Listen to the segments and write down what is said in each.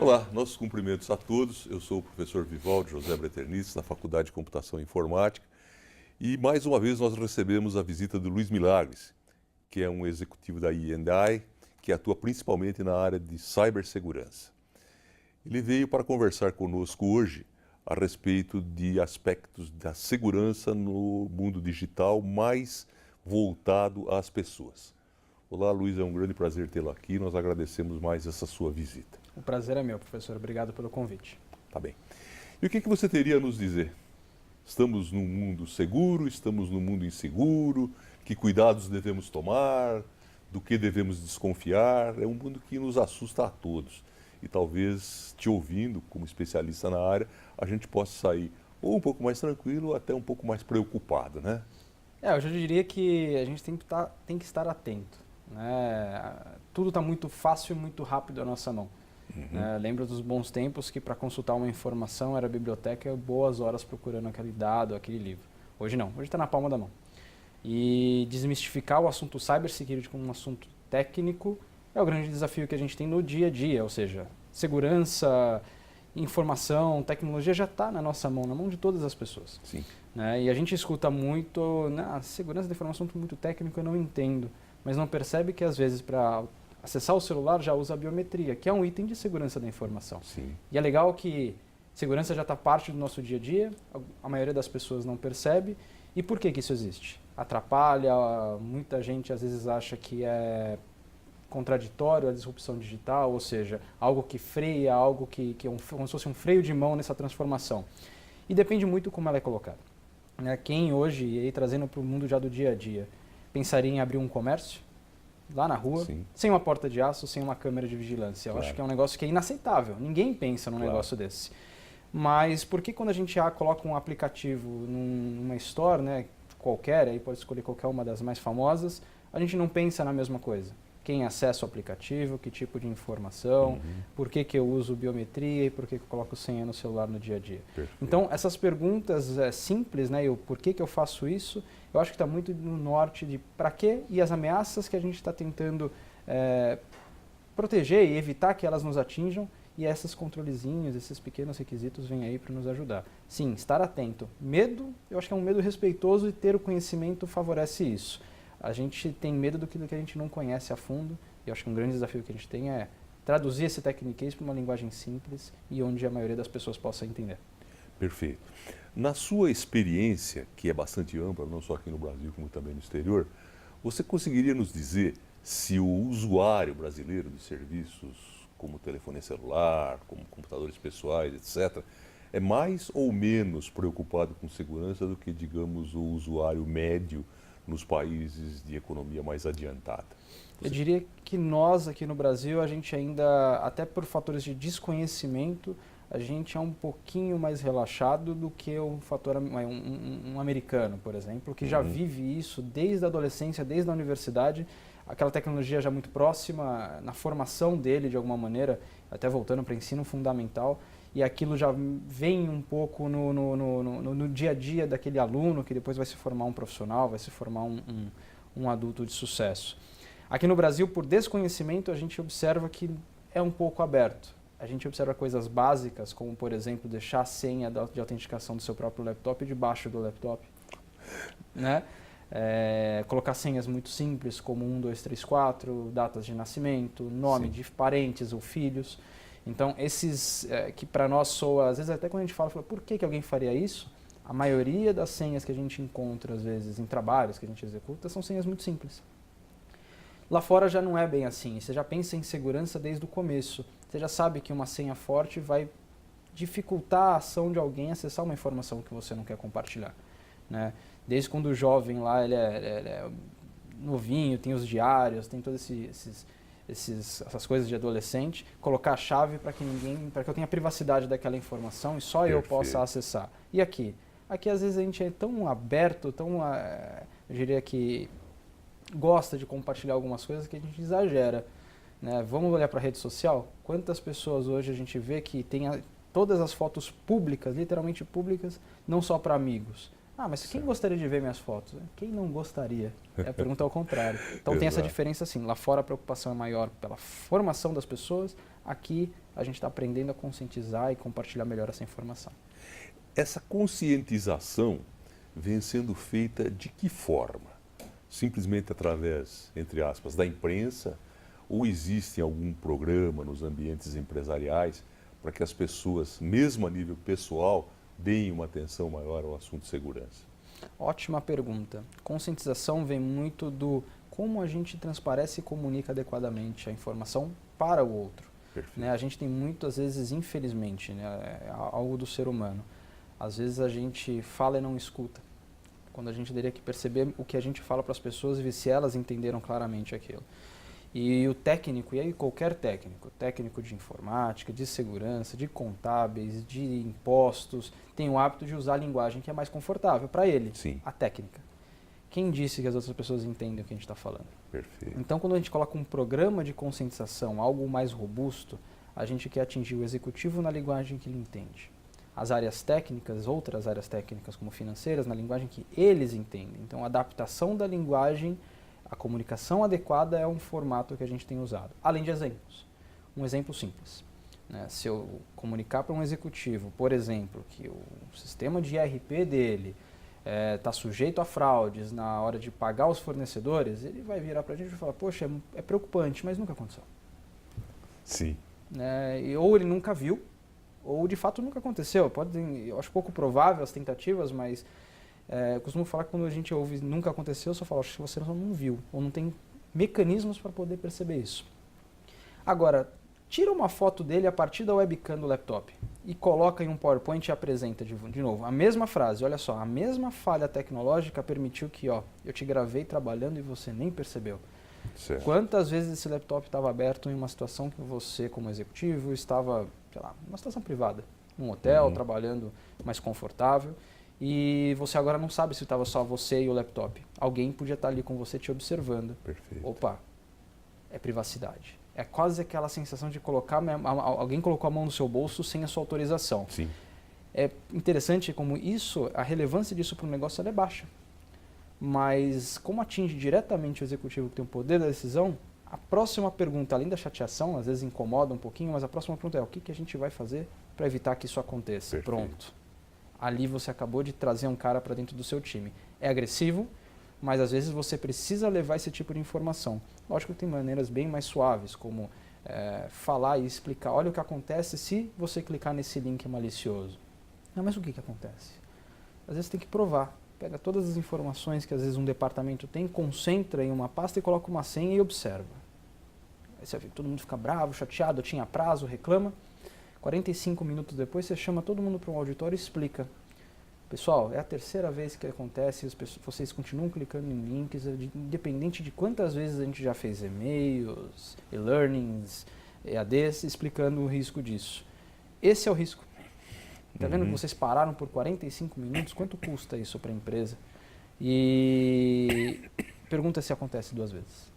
Olá, nossos cumprimentos a todos. Eu sou o professor Vivaldo José Breternice, da Faculdade de Computação e Informática. E mais uma vez nós recebemos a visita do Luiz Milagres, que é um executivo da E&I, que atua principalmente na área de cibersegurança. Ele veio para conversar conosco hoje a respeito de aspectos da segurança no mundo digital mais voltado às pessoas. Olá, Luiz, é um grande prazer tê-lo aqui. Nós agradecemos mais essa sua visita. O prazer é meu, professor. Obrigado pelo convite. Tá bem. E o que você teria a nos dizer? Estamos num mundo seguro? Estamos num mundo inseguro? Que cuidados devemos tomar? Do que devemos desconfiar? É um mundo que nos assusta a todos. E talvez, te ouvindo como especialista na área, a gente possa sair ou um pouco mais tranquilo ou até um pouco mais preocupado, né? Eu já diria que a gente tem que estar atento, né? Tudo está muito fácil e muito rápido à nossa mão. Lembro dos bons tempos que para consultar uma informação era a biblioteca boas horas procurando aquele dado, aquele livro. Hoje não, hoje está na palma da mão. E desmistificar o assunto cybersecurity como um assunto técnico é o grande desafio que a gente tem no dia a dia, ou seja, segurança, informação, tecnologia já está na nossa mão, na mão de todas as pessoas. Sim. E a gente escuta muito, a segurança da informação é muito técnico, eu não entendo, mas não percebe que às vezes para acessar o celular já usa a biometria, que é um item de segurança da informação. Sim. E é legal que segurança já está parte do nosso dia a dia, a maioria das pessoas não percebe. E por que isso existe? Atrapalha, muita gente às vezes acha que é contraditório a disrupção digital, ou seja, algo que freia, algo que é como se fosse um freio de mão nessa transformação. E depende muito como ela é colocada. Quem hoje, e aí trazendo para o mundo já do dia a dia, pensaria em abrir um comércio lá na rua, Sim. sem uma porta de aço, sem uma câmera de vigilância? Eu acho que é um negócio que é inaceitável. Ninguém pensa num negócio desse. Mas por que quando a gente coloca um aplicativo numa store, qualquer, aí pode escolher qualquer uma das mais famosas, a gente não pensa na mesma coisa? Quem acessa o aplicativo, que tipo de informação, por que eu uso biometria e por que eu coloco senha no celular no dia a dia. Perfeito. Então, essas perguntas simples, e o por que eu faço isso, eu acho que está muito no norte de para quê e as ameaças que a gente está tentando proteger e evitar que elas nos atinjam, e esses controlezinhos, esses pequenos requisitos vêm aí para nos ajudar. Sim, estar atento. Medo, eu acho que é um medo respeitoso e ter o conhecimento favorece isso. A gente tem medo do que a gente não conhece a fundo, e eu acho que um grande desafio que a gente tem é traduzir esse tecniquez para uma linguagem simples e onde a maioria das pessoas possa entender. Perfeito. Na sua experiência, que é bastante ampla, não só aqui no Brasil, como também no exterior, você conseguiria nos dizer se o usuário brasileiro de serviços como telefonia celular, como computadores pessoais, etc., é mais ou menos preocupado com segurança do que, digamos, o usuário médio nos países de economia mais adiantada? Eu diria que nós aqui no Brasil, a gente ainda, até por fatores de desconhecimento, a gente é um pouquinho mais relaxado do que um americano, por exemplo, que já vive isso desde a adolescência, desde a universidade, aquela tecnologia já muito próxima na formação dele de alguma maneira, até voltando para ensino fundamental, e aquilo já vem um pouco no dia a dia daquele aluno que depois vai se formar um profissional, vai se formar um adulto de sucesso. Aqui no Brasil, por desconhecimento, a gente observa que é um pouco aberto. A gente observa coisas básicas, como, por exemplo, deixar a senha de autenticação do seu próprio laptop debaixo do laptop. Colocar senhas muito simples, como 1, 2, 3, 4, datas de nascimento, nome de parentes ou filhos. Então, esses que para nós soa, às vezes até quando a gente fala por que alguém faria isso? A maioria das senhas que a gente encontra, às vezes, em trabalhos que a gente executa, são senhas muito simples. Lá fora já não é bem assim, você já pensa em segurança desde o começo. Você já sabe que uma senha forte vai dificultar a ação de alguém acessar uma informação que você não quer compartilhar. Desde quando o jovem lá ele é novinho, tem os diários, tem todas essas coisas de adolescente, colocar a chave para que eu tenha privacidade daquela informação e só eu possa acessar. E aqui? Aqui às vezes a gente é tão aberto, eu diria que gosta de compartilhar algumas coisas que a gente exagera. Vamos olhar para a rede social? Quantas pessoas hoje a gente vê que tem todas as fotos públicas, literalmente públicas, não só para amigos. Mas quem gostaria de ver minhas fotos? Quem não gostaria? A pergunta é ao contrário. Então tem essa diferença assim, lá fora a preocupação é maior pela formação das pessoas, aqui a gente está aprendendo a conscientizar e compartilhar melhor essa informação. Essa conscientização vem sendo feita de que forma? Simplesmente através, entre aspas, da imprensa? Ou existe algum programa nos ambientes empresariais para que as pessoas, mesmo a nível pessoal, deem uma atenção maior ao assunto de segurança? Ótima pergunta. Conscientização vem muito do como a gente transparece e comunica adequadamente a informação para o outro. Né? A gente tem muitas vezes, infelizmente, né, algo do ser humano. Às vezes a gente fala e não escuta. Quando a gente teria que perceber o que a gente fala para as pessoas e ver se elas entenderam claramente aquilo. E o técnico, e aí qualquer técnico de informática, de segurança, de contábeis, de impostos, tem o hábito de usar a linguagem que é mais confortável para ele, Sim. a técnica. Quem disse que as outras pessoas entendem o que a gente está falando? Perfeito. Então, quando a gente coloca um programa de conscientização, algo mais robusto, a gente quer atingir o executivo na linguagem que ele entende. As áreas técnicas, outras áreas técnicas como financeiras, na linguagem que eles entendem. Então, a adaptação da linguagem, a comunicação adequada é um formato que a gente tem usado. Além de exemplos. Um exemplo simples. Né? Se eu comunicar para um executivo, por exemplo, que o sistema de ERP dele está sujeito a fraudes na hora de pagar os fornecedores, ele vai virar para a gente e falar, poxa, é preocupante, mas nunca aconteceu. Sim. Ou ele nunca viu, ou de fato nunca aconteceu. Eu acho pouco provável as tentativas, mas eu costumo falar que quando a gente ouve nunca aconteceu, eu só falo, acho que você não viu, ou não tem mecanismos para poder perceber isso. Agora, tira uma foto dele a partir da webcam do laptop e coloca em um PowerPoint e apresenta de novo. A mesma frase, olha só, a mesma falha tecnológica permitiu que eu te gravei trabalhando e você nem percebeu. Certo. Quantas vezes esse laptop estava aberto em uma situação que você, como executivo, estava, sei lá, numa situação privada, num hotel, trabalhando mais confortável, e você agora não sabe se estava só você e o laptop. Alguém podia estar ali com você te observando. Perfeito. Opa, é privacidade. É quase aquela sensação de colocar alguém colocou a mão no seu bolso sem a sua autorização. Sim. É interessante como isso, a relevância disso para o negócio ela é baixa. Mas como atinge diretamente o executivo que tem o poder da decisão, a próxima pergunta, além da chateação, às vezes incomoda um pouquinho, mas a próxima pergunta é o que a gente vai fazer para evitar que isso aconteça? Perfeito. Pronto. Ali você acabou de trazer um cara para dentro do seu time. É agressivo, mas às vezes você precisa levar esse tipo de informação. Lógico que tem maneiras bem mais suaves, como falar e explicar, olha o que acontece se você clicar nesse link malicioso. Não, mas o que acontece? Às vezes tem que provar. Pega todas as informações que às vezes um departamento tem, concentra em uma pasta e coloca uma senha e observa. Aí você vê, todo mundo fica bravo, chateado, tinha prazo, reclama. 45 minutos depois você chama todo mundo para um auditório e explica. Pessoal, é a terceira vez que acontece, vocês continuam clicando em links, independente de quantas vezes a gente já fez e-mails, e-learnings, EADs, explicando o risco disso. Esse é o risco. Está vendo que vocês pararam por 45 minutos? Quanto custa isso para a empresa? E pergunta se acontece 2 vezes.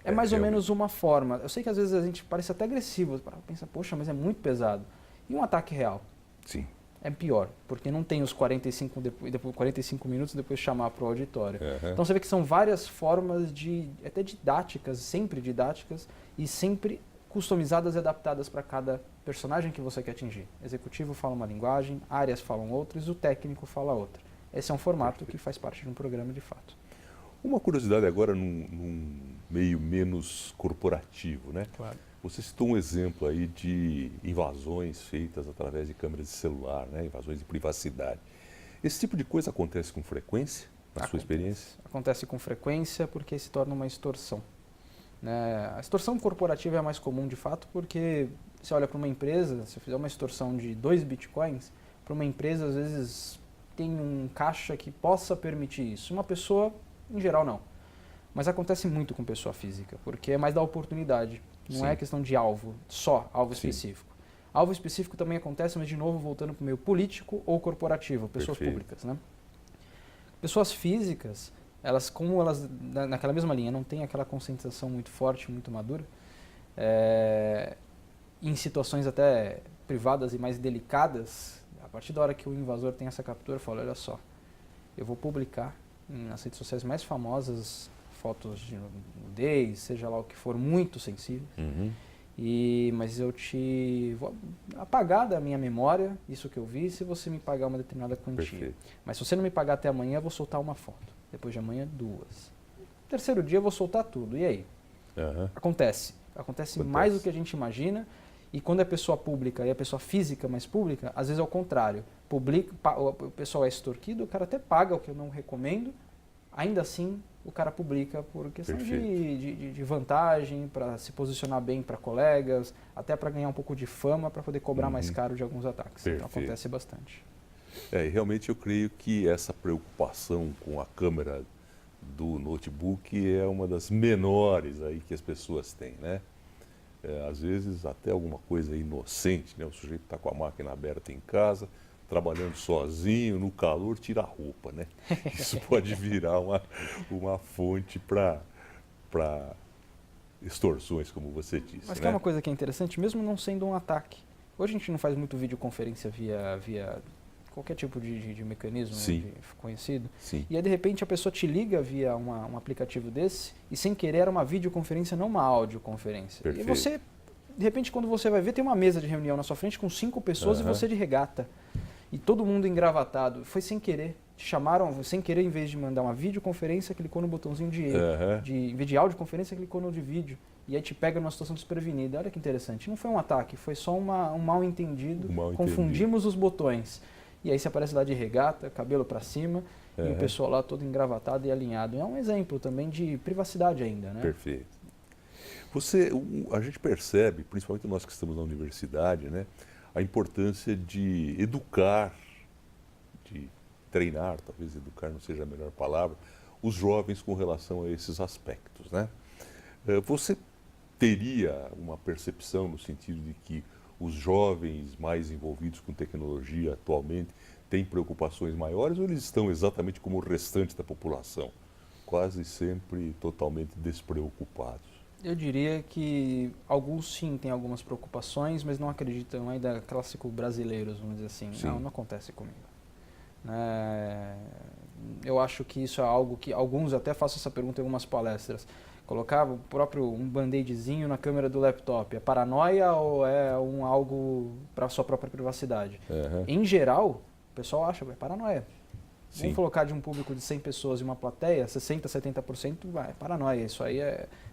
É mais ou menos uma forma. Eu sei que às vezes a gente parece até agressivo, pensa, poxa, mas é muito pesado. E um ataque real? Sim. É pior, porque não tem os 45 minutos depois chamar para o auditório. Então você vê que são várias formas até didáticas, sempre didáticas e sempre customizadas e adaptadas para cada personagem que você quer atingir. Executivo fala uma linguagem, áreas falam outras, o técnico fala outra. Esse é um formato que faz parte de um programa de fato. Uma curiosidade agora num meio menos corporativo, né? Claro. Você citou um exemplo aí de invasões feitas através de câmeras de celular, né? Invasões de privacidade. Esse tipo de coisa acontece com frequência, na sua experiência? Acontece com frequência porque se torna uma extorsão. A extorsão corporativa é a mais comum de fato porque você olha para uma empresa, se eu fizer uma extorsão de 2 bitcoins, para uma empresa às vezes tem um caixa que possa permitir isso. Uma pessoa, em geral, não. Mas acontece muito com pessoa física, porque é mais da oportunidade. Não é questão de alvo, só alvo específico. Alvo específico também acontece, mas de novo voltando para o meio político ou corporativo, pessoas públicas. Né? Pessoas físicas, como elas naquela mesma linha não têm aquela conscientização muito forte, muito madura, em situações até privadas e mais delicadas, a partir da hora que o invasor tem essa captura, fala, olha só, eu vou publicar nas redes sociais mais famosas fotos de nudez, seja lá o que for, muito sensíveis. Mas eu vou apagar da minha memória isso que eu vi se você me pagar uma determinada quantia. Perfeito. Mas se você não me pagar até amanhã, eu vou soltar uma foto. Depois de amanhã, 2. Terceiro dia eu vou soltar tudo. E aí? Acontece mais do que a gente imagina. E quando é pessoa pública e a pessoa física mais pública, às vezes é o contrário. O pessoal é extorquido, o cara até paga o que eu não recomendo, ainda assim o cara publica por questão de vantagem, para se posicionar bem para colegas, até para ganhar um pouco de fama, para poder cobrar mais caro de alguns ataques. Perfeito. Então acontece bastante. E realmente eu creio que essa preocupação com a câmera do notebook é uma das menores aí que as pessoas têm, né? Às vezes até alguma coisa inocente, né? O sujeito está com a máquina aberta em casa, trabalhando sozinho, no calor, tira a roupa, né? Isso pode virar uma fonte para extorsões, como você disse. Mas né? que é uma coisa que é interessante, mesmo não sendo um ataque. Hoje a gente não faz muito videoconferência via qualquer tipo de mecanismo conhecido. Sim. E aí, de repente, a pessoa te liga via um aplicativo desse e, sem querer, era uma videoconferência, não uma audioconferência. Perfeito. E você, de repente, quando você vai ver, tem uma mesa de reunião na sua frente com 5 pessoas e você de regata. E todo mundo engravatado. Foi sem querer. Te chamaram, sem querer, em vez de mandar uma videoconferência, clicou no botãozinho em vez de audioconferência, clicou no de vídeo. E aí te pega numa situação desprevenida. Olha que interessante. Não foi um ataque, foi só um mal entendido. Confundimos os botões. E aí você aparece lá de regata, cabelo para cima, e o pessoal lá todo engravatado e alinhado. É um exemplo também de privacidade ainda, né? Perfeito. A gente percebe, principalmente nós que estamos na universidade, né, a importância de educar, de treinar, talvez educar não seja a melhor palavra, os jovens com relação a esses aspectos, né? Você teria uma percepção no sentido de que os jovens mais envolvidos com tecnologia atualmente têm preocupações maiores ou eles estão exatamente como o restante da população, quase sempre totalmente despreocupados? Eu diria que alguns sim têm algumas preocupações, mas não acreditam ainda clássico brasileiros, vamos dizer assim. Sim. Não acontece comigo. Eu acho que isso é algo que alguns até façam essa pergunta em algumas palestras. Colocava um band-aidzinho na câmera do laptop. É paranoia ou é algo para a sua própria privacidade? Em geral, o pessoal acha que é paranoia. Sim. Vamos colocar de um público de 100 pessoas em uma plateia, 60%, 70% é paranoia. Isso aí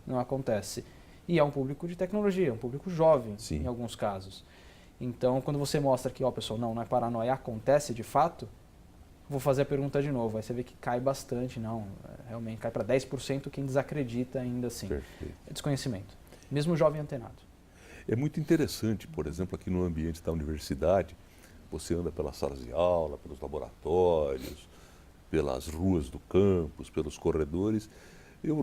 não acontece. E é um público de tecnologia, um público jovem, em alguns casos. Então, quando você mostra que, pessoal, não é paranoia, acontece de fato, vou fazer a pergunta de novo. Aí você vê que cai bastante, realmente cai para 10% quem desacredita ainda assim. Perfeito. É desconhecimento, mesmo jovem antenado. É muito interessante, por exemplo, aqui no ambiente da universidade, você anda pelas salas de aula, pelos laboratórios, pelas ruas do campus, pelos corredores. Eu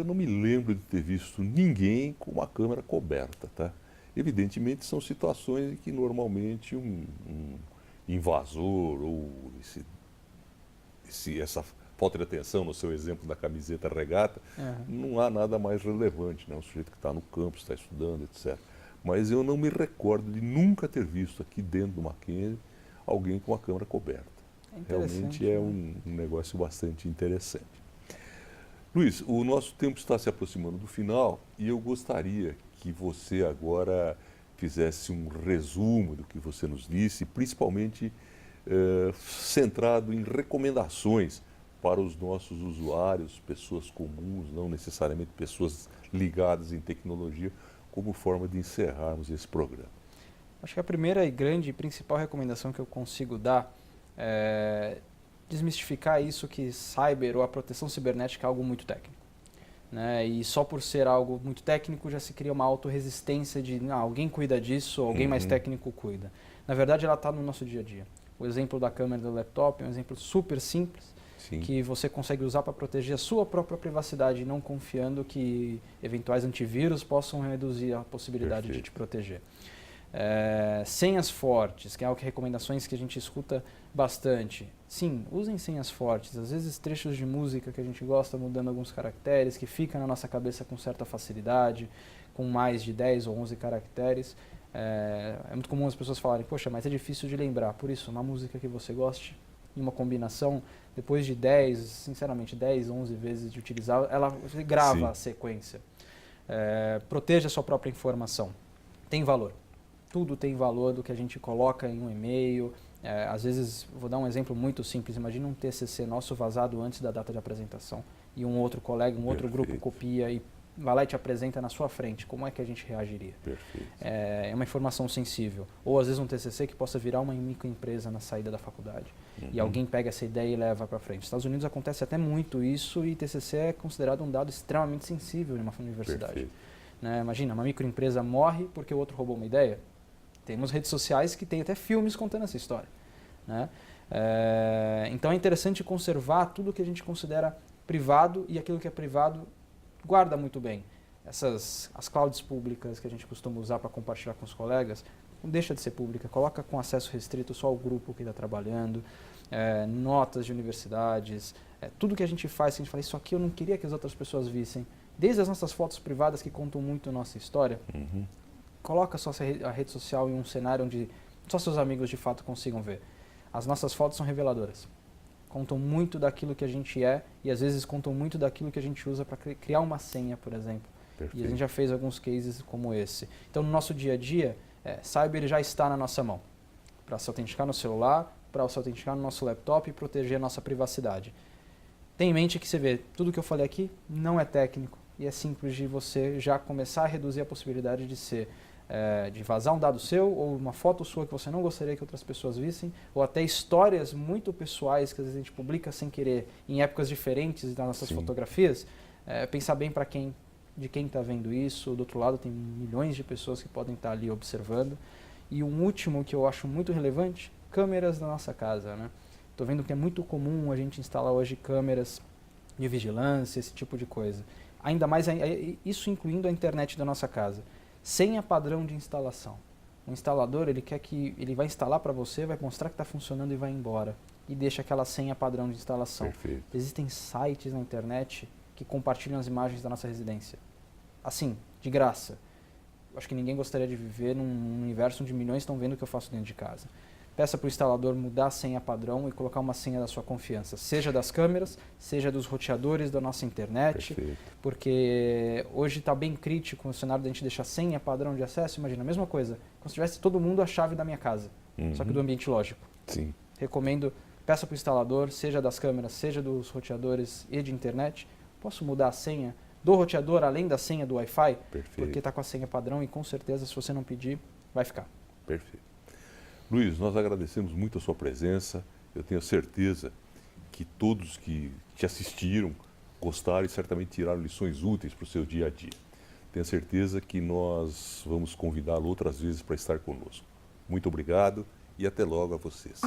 não me lembro de ter visto ninguém com uma câmera coberta, tá? Evidentemente são situações em que normalmente um invasor ou essa falta de atenção no seu exemplo da camiseta regata, não há nada mais relevante, né? Um sujeito que está no campus, está estudando, etc. Mas eu não me recordo de nunca ter visto aqui dentro do Mackenzie alguém com a câmera coberta. Realmente é um negócio bastante interessante. Luiz, o nosso tempo está se aproximando do final e eu gostaria que você agora fizesse um resumo do que você nos disse, principalmente centrado em recomendações para os nossos usuários, pessoas comuns, não necessariamente pessoas ligadas em tecnologia, como forma de encerrarmos esse programa. Acho que a primeira e grande e principal recomendação que eu consigo dar é desmistificar isso que cyber ou a proteção cibernética é algo muito técnico. Né? E só por ser algo muito técnico já se cria uma autorresistência de alguém cuida disso, alguém mais técnico cuida. Na verdade, ela está no nosso dia a dia. O exemplo da câmera do laptop é um exemplo super simples, que você consegue usar para proteger a sua própria privacidade, não confiando que eventuais antivírus possam reduzir a possibilidade de te proteger. Senhas fortes, que é recomendações que a gente escuta bastante. Sim, usem senhas fortes. Às vezes trechos de música que a gente gosta mudando alguns caracteres, que fica na nossa cabeça com certa facilidade, com mais de 10 ou 11 caracteres. É muito comum as pessoas falarem, poxa, mas é difícil de lembrar. Por isso, uma música que você goste, em uma combinação, depois de 10, sinceramente, 10, 11 vezes de utilizar, ela grava a sequência. Proteja a sua própria informação. Tem valor. Tudo tem valor do que a gente coloca em um e-mail. Às vezes, vou dar um exemplo muito simples. Imagina um TCC nosso vazado antes da data de apresentação e um outro colega, um outro grupo copia e vai lá e te apresenta na sua frente. Como é que a gente reagiria? Perfeito. É uma informação sensível. Ou às vezes um TCC que possa virar uma microempresa na saída da faculdade. E alguém pega essa ideia e leva para frente. Nos Estados Unidos acontece até muito isso e TCC é considerado um dado extremamente sensível em uma universidade. Né? Imagina, uma microempresa morre porque o outro roubou uma ideia. Temos redes sociais que têm até filmes contando essa história. Né? Então é interessante conservar tudo que a gente considera privado e aquilo que é privado guarda muito bem. As clouds públicas que a gente costuma usar para compartilhar com os colegas, não deixa de ser pública, coloca com acesso restrito só o grupo que está trabalhando, notas de universidades, tudo que a gente faz, que a gente fala, isso aqui eu não queria que as outras pessoas vissem, desde as nossas fotos privadas que contam muito a nossa história, coloca só a rede social em um cenário onde só seus amigos de fato consigam ver. As nossas fotos são reveladoras. Contam muito daquilo que a gente é e às vezes contam muito daquilo que a gente usa para criar uma senha, por exemplo. Perfeito. E a gente já fez alguns cases como esse. Então, no nosso dia a dia, Cyber já está na nossa mão. Para se autenticar no celular, para se autenticar no nosso laptop e proteger a nossa privacidade. Tenha em mente que você vê, tudo que eu falei aqui não é técnico e é simples de você já começar a reduzir a possibilidade de ser de vazar um dado seu ou uma foto sua que você não gostaria que outras pessoas vissem, ou até histórias muito pessoais que às vezes a gente publica sem querer em épocas diferentes das nossas fotografias. Pensar bem de quem está vendo isso. Do outro lado tem milhões de pessoas que podem estar ali observando. E um último que eu acho muito relevante, câmeras da nossa casa. Estou vendo que é muito comum a gente instalar hoje câmeras de vigilância, esse tipo de coisa. Ainda mais isso incluindo a internet da nossa casa. Senha padrão de instalação. O instalador, ele vai instalar para você, vai mostrar que está funcionando e vai embora. E deixa aquela senha padrão de instalação. Perfeito. Existem sites na internet que compartilham as imagens da nossa residência. Assim, de graça. Acho que ninguém gostaria de viver num universo onde milhões estão vendo o que eu faço dentro de casa. Peça para o instalador mudar a senha padrão e colocar uma senha da sua confiança, seja das câmeras, seja dos roteadores da nossa internet, Perfeito. Porque hoje está bem crítico o cenário da gente deixar senha padrão de acesso. Imagina, a mesma coisa, como se tivesse todo mundo a chave da minha casa, só que do ambiente lógico. Sim. Recomendo, peça para o instalador, seja das câmeras, seja dos roteadores e de internet, posso mudar a senha do roteador além da senha do Wi-Fi? Porque está com a senha padrão e com certeza, se você não pedir, vai ficar. Perfeito. Luiz, nós agradecemos muito a sua presença. Eu tenho certeza que todos que te assistiram gostaram e certamente tiraram lições úteis para o seu dia a dia. Tenho certeza que nós vamos convidá-lo outras vezes para estar conosco. Muito obrigado e até logo a vocês.